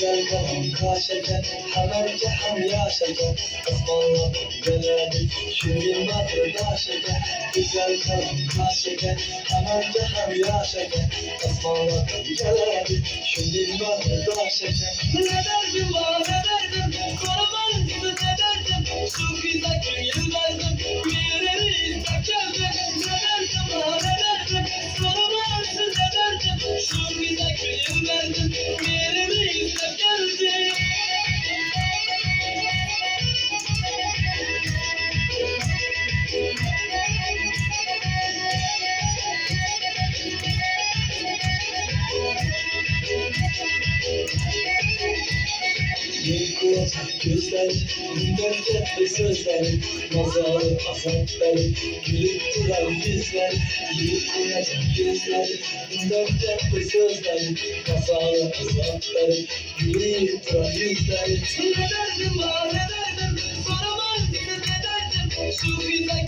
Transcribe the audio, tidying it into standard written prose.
Güzel kanım kaşeken, hemen cehem yaşaken. Osmanlı geledik, şimdi batı daşeken. Güzel kanım kaşeken, hemen cehem yaşaken. Osmanlı geledik, şimdi batı daşeken. Ne derdim var, ne derdim, korumanızı ne derdim. Şu güzel gün verdim, yüreğimi istek geldim. Ne derdim var, ne derdim, korumanızı ne derdim. Şu güzel gün verdim, yüreğimi istek geldim. Yıkılacak gözler, dört sözler, mazalı azaplar, gülüp duran yüzler. Yıkılacak gözler, dört sözler, mazalı azaplar, gülüp duran yüzler. Ne derdim var, ne derdim, soramaz ne derdim, şu güzel